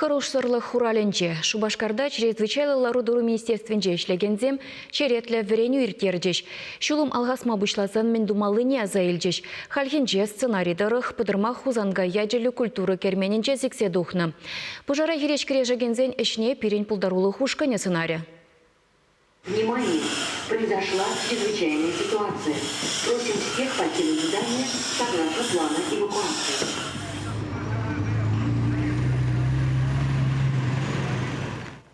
Хорош сырлы хураленче. Шубашкарда чрезвычайлы ларудуру министерственче ишлегензем черетлі вереню иртердеш. Шулум алгасма бушлазан мен думалыне азаилдеш. Хальхинче сценарийдырых пыдырма хузанга яджилі культуры керменінче зиксе духны. Пожара хирешкіре жагензен ішне пирень пулдарулы хушкане сценария. Внимание! Произошла чрезвычайная ситуация. Просим всех покинуть здание согласно плана эвакуации.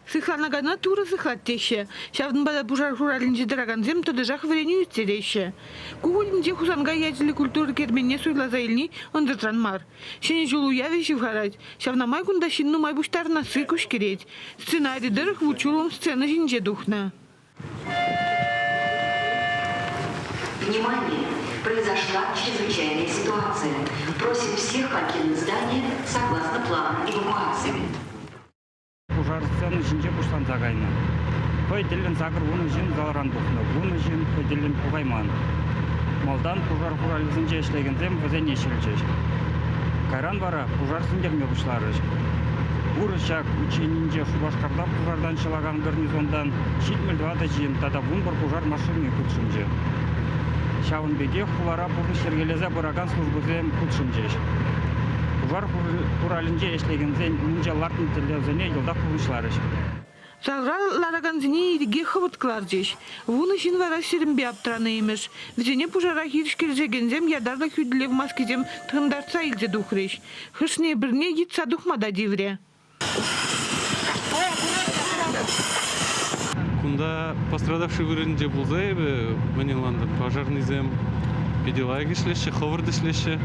Сыхланагана тура сыхлаттеше. Шавдын бада пужар хуралинче драганзем тодыжах вреню үттереше. Кугулинче хузанга яджилі культуры керменне суйлаза илни ондыртран мар. Шене жолу явеши вхарать. Шавнамай кунда шинну май буштарна сыкуш кереть. Сценарий дырых вучулом сцена жинче духна. Внимание! Произошла чрезвычайная ситуация. Просим всех покинуть здание согласно плану эвакуации. Пожар сцены жинче буштан загайны. Көйделен загыр уны жин залран духны. Уны жин көйделен пугайман. Малдан пожар хурализинче ишлегензем вазен ешілчеш. Кайран бара пожар синдерме бушларыш. Урышак ученинче Шубашкарда пожардан чылаган гарнизондан шитмелдвада жин тада бун бар пожар машины кутшынче. Шавынбеге хулара пурны шергелезе бараган службузем кутшынчеш. Пожар хуралинче ишлегензен мунча лартын телевизионе йылда кулышларыш. Залра лараганзине ириге хывыткалар жеш. Вуны жин вара шерімбе аптыраны емеш. Візене пужара хирішкер жегензем ядарлы хүділев маскезем тығындарца илде духреш. Хышне бірне етса духмада девре. Кунда пострадавший вырынде булзаеве, маниланды пожарный зем педелайги шлеше, ховырды шлеше.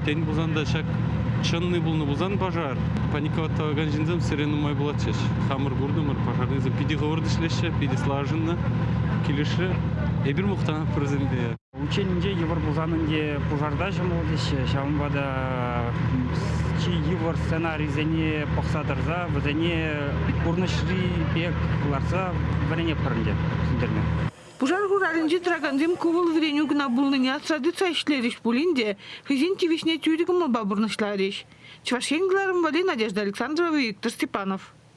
Тень булзанда шак чынный булны булзан пожар. Паниковатта ганжинзем сирену май булачеш. Хамыр бурдымыр пожарный зем пиди ховырды шлеше, пиди слажынны килеше. Эбир мухтана приземде. Ученинче евар булзанынде пожарда жымылдеше. Шавынбада чи евар сценарийзене пақсадырза, візене урнышри бек ларса варене пырынде. Сіндерме. Пужар хуралинче драганзем ковыл вреню гына булныня традиция ишлериш булинде. Хызин тивишне тюригымы бабурнышлариш. Чвашенгларым вали Надежда Александрова и Виктор Степанов.